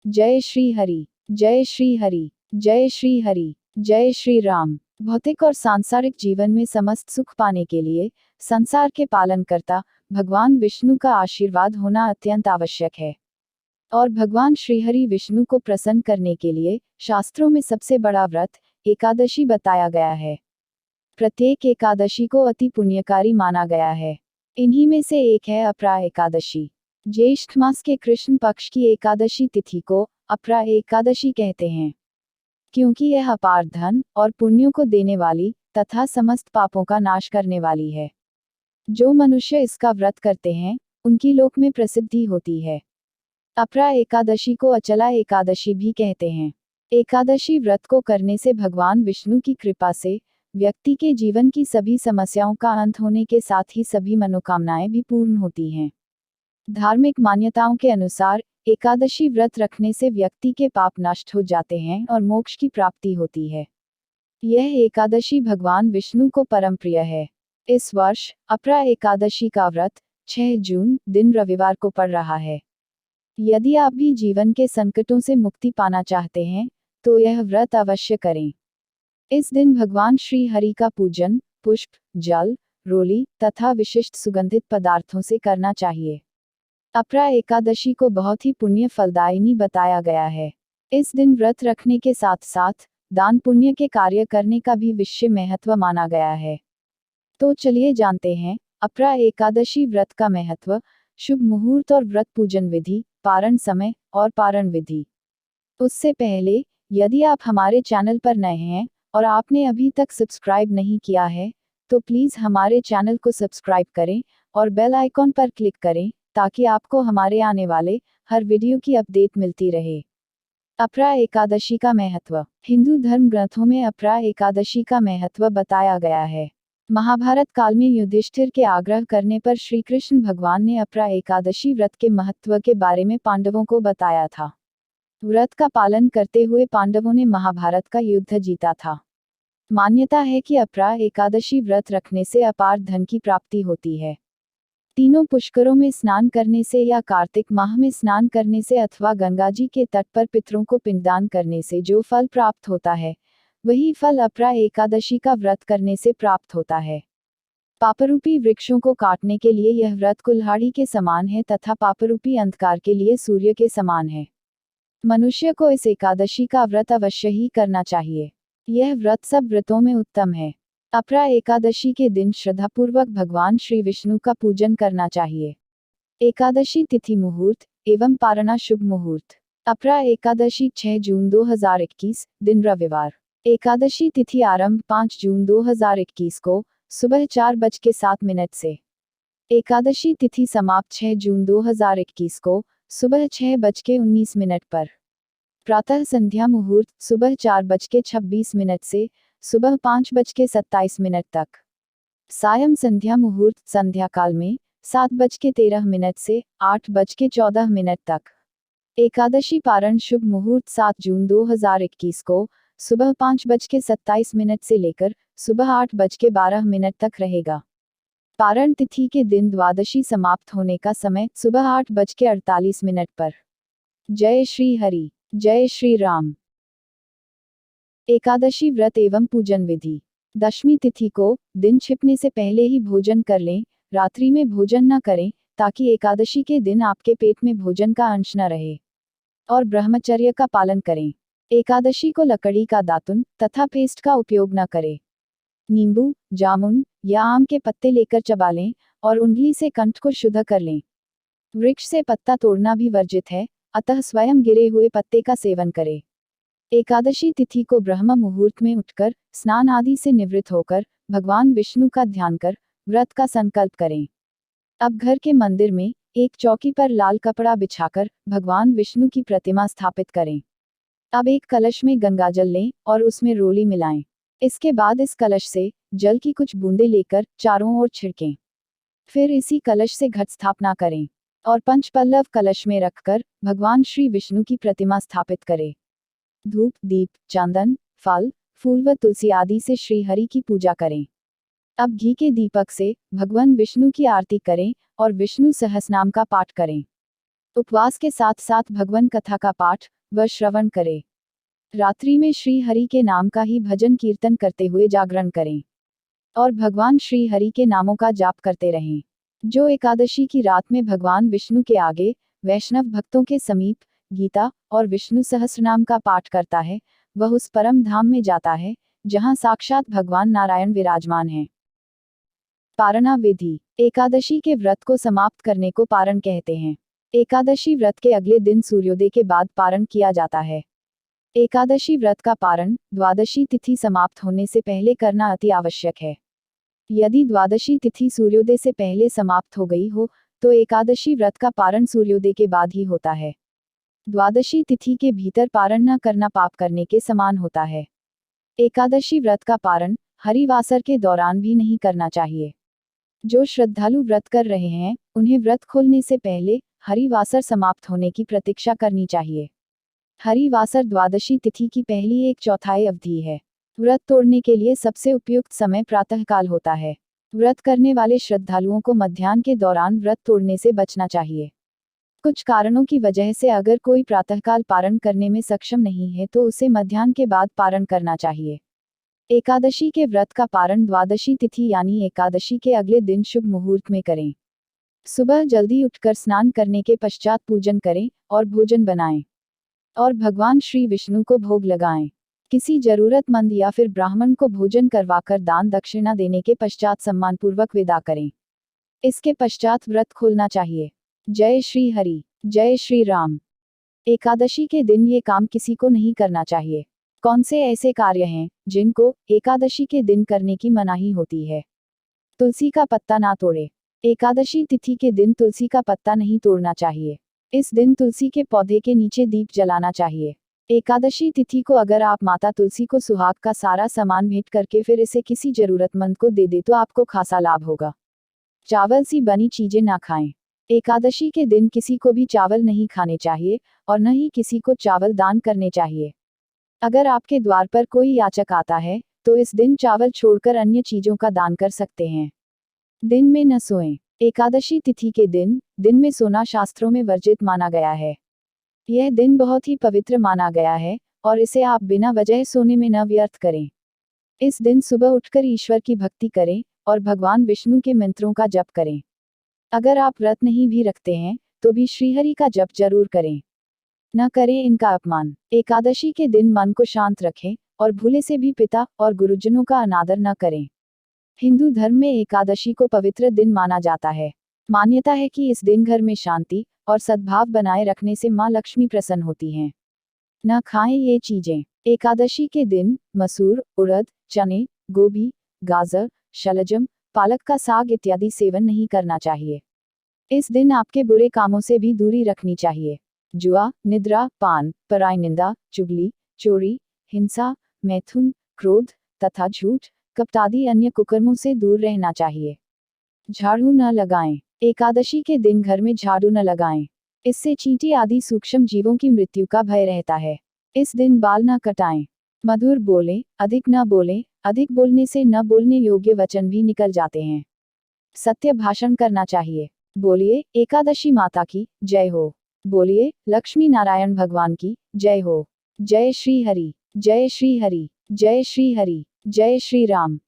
जय श्री हरि, जय श्री हरि, जय श्री हरि, जय श्री राम। भौतिक और सांसारिक जीवन में समस्त सुख पाने के लिए संसार के पालनकर्ता भगवान विष्णु का आशीर्वाद होना अत्यंत आवश्यक है। और भगवान श्रीहरि विष्णु को प्रसन्न करने के लिए शास्त्रों में सबसे बड़ा व्रत एकादशी बताया गया है। प्रत्येक एकादशी को अति पुण्यकारी माना गया है। इन्हीं में से एक है अपरा एकादशी। ज्येष्ठ मास के कृष्ण पक्ष की एकादशी तिथि को अपरा एकादशी कहते हैं, क्योंकि यह अपार धन और पुण्यों को देने वाली तथा समस्त पापों का नाश करने वाली है। जो मनुष्य इसका व्रत करते हैं उनकी लोक में प्रसिद्धि होती है। अपरा एकादशी को अचला एकादशी भी कहते हैं। एकादशी व्रत को करने से भगवान विष्णु की कृपा से व्यक्ति के जीवन की सभी समस्याओं का अंत होने के साथ ही सभी मनोकामनाएं भी पूर्ण होती हैं। धार्मिक मान्यताओं के अनुसार एकादशी व्रत रखने से व्यक्ति के पाप नष्ट हो जाते हैं और मोक्ष की प्राप्ति होती है। यह एकादशी भगवान विष्णु को परम प्रिय है। इस वर्ष अपरा एकादशी का व्रत 6 जून दिन रविवार को पड़ रहा है। यदि आप भी जीवन के संकटों से मुक्ति पाना चाहते हैं तो यह व्रत अवश्य करें। इस दिन भगवान श्री हरि का पूजन पुष्प, जल, रोली तथा विशिष्ट सुगंधित पदार्थों से करना चाहिए। अपरा एकादशी को बहुत ही पुण्य फलदायिनी बताया गया है। इस दिन व्रत रखने के साथ साथ दान पुण्य के कार्य करने का भी विशेष महत्व माना गया है। तो चलिए जानते हैं अपरा एकादशी व्रत का महत्व, शुभ मुहूर्त और व्रत पूजन विधि, पारण समय और पारण विधि। उससे पहले यदि आप हमारे चैनल पर नए हैं और आपने अभी तक सब्सक्राइब नहीं किया है तो प्लीज़ हमारे चैनल को सब्सक्राइब करें और बेल आइकॉन पर क्लिक करें ताकि आपको हमारे आने वाले हर वीडियो की अपडेट मिलती रहे। अपरा एकादशी का महत्व। हिंदू धर्म ग्रंथों में अपरा एकादशी का महत्व बताया गया है। महाभारत काल में युधिष्ठिर के आग्रह करने पर श्री कृष्ण भगवान ने अपरा एकादशी व्रत के महत्व के बारे में पांडवों को बताया था। व्रत का पालन करते हुए पांडवों ने महाभारत का युद्ध जीता था। मान्यता है कि अपरा एकादशी व्रत रखने से अपार धन की प्राप्ति होती है। तीनों पुष्करों में स्नान करने से या कार्तिक माह में स्नान करने से अथवा गंगा जी के तट पर पितरों को पिंडदान करने से जो फल प्राप्त होता है वही फल अपरा एकादशी का व्रत करने से प्राप्त होता है। पापरूपी वृक्षों को काटने के लिए यह व्रत कुल्हाड़ी के समान है तथा पापरूपी अंधकार के लिए सूर्य के समान है। मनुष्य को इस एकादशी का व्रत अवश्य ही करना चाहिए। यह व्रत सब व्रतों में उत्तम है। अपरा एकादशी के दिन श्रद्धापूर्वक भगवान श्री विष्णु का पूजन करना चाहिए। एकादशी तिथि मुहूर्त एवं पारणा शुभ मुहूर्त। अपरा एकादशी 6 जून 2021 दिन रविवार। एकादशी तिथि आरंभ 5 जून 2021 को सुबह 4:07 से। एकादशी तिथि समाप्त 6 जून 2021 को सुबह 6:19 पर। प्रातः संध्या मुहूर्त सुबह 4:26 से सुबह 5:27 तक। सायं संध्या मुहूर्त संध्या काल में 7:13 से 8:14 तक। एकादशी पारण शुभ मुहूर्त 7 जून 2021 को सुबह 5:27 से लेकर सुबह 8:12 तक रहेगा। पारण तिथि के दिन द्वादशी समाप्त होने का समय सुबह 8:48 पर। जय श्री हरि, जय श्री राम। एकादशी व्रत एवं पूजन विधि। दशमी तिथि को दिन छिपने से पहले ही भोजन कर लें, रात्रि में भोजन न करें ताकि एकादशी के दिन आपके पेट में भोजन का अंश न रहे। और ब्रह्मचर्य का पालन करें। एकादशी को लकड़ी का दातुन तथा पेस्ट का उपयोग न करें। नींबू, जामुन या आम के पत्ते लेकर चबा लें और उंगली से कंठ को शुद्ध कर लें। वृक्ष से पत्ता तोड़ना भी वर्जित है, अतः स्वयं गिरे हुए पत्ते का सेवन करें। एकादशी तिथि को ब्रह्म मुहूर्त में उठकर स्नान आदि से निवृत्त होकर भगवान विष्णु का ध्यान कर व्रत का संकल्प करें। अब घर के मंदिर में एक चौकी पर लाल कपड़ा बिछाकर भगवान विष्णु की प्रतिमा स्थापित करें। अब एक कलश में गंगाजल लें और उसमें रोली मिलाएं। इसके बाद इस कलश से जल की कुछ बूंदें लेकर चारों ओर छिड़कें। फिर इसी कलश से घट स्थापना करें और पंचपल्लव कलश में रखकर भगवान श्री विष्णु की प्रतिमा स्थापित करें। धूप, दीप, चंदन, फल, फूल व तुलसी आदि से श्री हरि की पूजा करें। अब घी के दीपक से भगवान विष्णु की आरती करें और विष्णु सहस्रनाम का पाठ करें। उपवास के साथ साथ भगवान कथा का पाठ व श्रवण करें। रात्रि में श्री हरि के नाम का ही भजन कीर्तन करते हुए जागरण करें और भगवान श्री हरि के नामों का जाप करते रहें। जो एकादशी की रात में भगवान विष्णु के आगे वैष्णव भक्तों के समीप गीता और विष्णु सहस्रनाम का पाठ करता है, वह उस परम धाम में जाता है जहां साक्षात भगवान नारायण विराजमान हैं। पारणा विधि। एकादशी के व्रत को समाप्त करने को पारण कहते हैं। एकादशी व्रत के अगले दिन सूर्योदय के बाद पारण किया जाता है। एकादशी व्रत का पारण द्वादशी तिथि समाप्त होने से पहले करना अति आवश्यक है। यदि द्वादशी तिथि सूर्योदय से पहले समाप्त हो गई हो तो एकादशी व्रत का पारण सूर्योदय के बाद ही होता है। द्वादशी तिथि के भीतर पारण न करना पाप करने के समान होता है। एकादशी व्रत का पारण हरिवासर के दौरान भी नहीं करना चाहिए। जो श्रद्धालु व्रत कर रहे हैं उन्हें व्रत खोलने से पहले हरिवासर समाप्त होने की प्रतीक्षा करनी चाहिए। हरिवासर द्वादशी तिथि की पहली 1/4 अवधि है। व्रत तोड़ने के लिए सबसे उपयुक्त समय प्रातःकाल होता है। व्रत करने वाले श्रद्धालुओं को मध्याह्न के दौरान व्रत तोड़ने से बचना चाहिए। कुछ कारणों की वजह से अगर कोई प्रातःकाल पारण करने में सक्षम नहीं है तो उसे मध्याह्न के बाद पारण करना चाहिए। एकादशी के व्रत का पारण द्वादशी तिथि यानी एकादशी के अगले दिन शुभ मुहूर्त में करें। सुबह जल्दी उठकर स्नान करने के पश्चात पूजन करें और भोजन बनाएं और भगवान श्री विष्णु को भोग लगाएं। किसी जरूरतमंद या फिर ब्राह्मण को भोजन करवाकर दान दक्षिणा देने के पश्चात सम्मानपूर्वक विदा करें। इसके पश्चात व्रत खोलना चाहिए। जय श्री हरि, जय श्री राम। एकादशी के दिन ये काम किसी को नहीं करना चाहिए। कौन से ऐसे कार्य हैं जिनको एकादशी के दिन करने की मनाही होती है? तुलसी का पत्ता ना तोड़े। एकादशी तिथि के दिन तुलसी का पत्ता नहीं तोड़ना चाहिए। इस दिन तुलसी के पौधे के नीचे दीप जलाना चाहिए। एकादशी तिथि को अगर आप माता तुलसी को सुहाग का सारा सामान भेंट करके फिर इसे किसी जरूरतमंद को दे दे तो आपको खासा लाभ होगा। चावल सी बनी चीजें ना खाएं। एकादशी के दिन किसी को भी चावल नहीं खाने चाहिए और न ही किसी को चावल दान करने चाहिए। अगर आपके द्वार पर कोई याचक आता है तो इस दिन चावल छोड़कर अन्य चीजों का दान कर सकते हैं। दिन में न सोएं। एकादशी तिथि के दिन में सोना शास्त्रों में वर्जित माना गया है। यह दिन बहुत ही पवित्र माना गया है और इसे आप बिना वजह सोने में न व्यर्थ करें। इस दिन सुबह उठकर ईश्वर की भक्ति करें और भगवान विष्णु के मंत्रों का जप करें। अगर आप व्रत नहीं भी रखते हैं तो भी श्रीहरि का जप जरूर करें। न करें इनका अपमान। एकादशी के दिन मन को शांत रखें और भूले से भी पिता और गुरुजनों का अनादर न करें। हिंदू धर्म में एकादशी को पवित्र दिन माना जाता है। मान्यता है कि इस दिन घर में शांति और सद्भाव बनाए रखने से मां लक्ष्मी प्रसन्न होती हैं। न खाएं ये चीजें। एकादशी के दिन मसूर, उड़द, चने, गोभी, गाजर, शलजम, पालक का साग इत्यादि सेवन नहीं करना चाहिए। इस दिन आपके बुरे कामों से भी दूरी रखनी चाहिए। जुआ, निद्रा, पान, पराई निंदा, चुगली, चोरी, हिंसा, मैथुन, क्रोध तथा झूठ, कपट आदि अन्य कुकर्मों से दूर रहना चाहिए। झाड़ू न लगाएं। एकादशी के दिन घर में झाड़ू न लगाएं। इससे चींटी आदि सूक्ष्म जीवों की मृत्यु का भय रहता है। इस दिन बाल न कटाएं। मधुर बोलें, अधिक न बोलें। अधिक बोलने से न बोलने योग्य वचन भी निकल जाते हैं। सत्य भाषण करना चाहिए। बोलिए एकादशी माता की जय हो। बोलिए लक्ष्मी नारायण भगवान की जय हो। जय श्री हरि, जय श्री हरि, जय श्री हरि, जय श्री राम।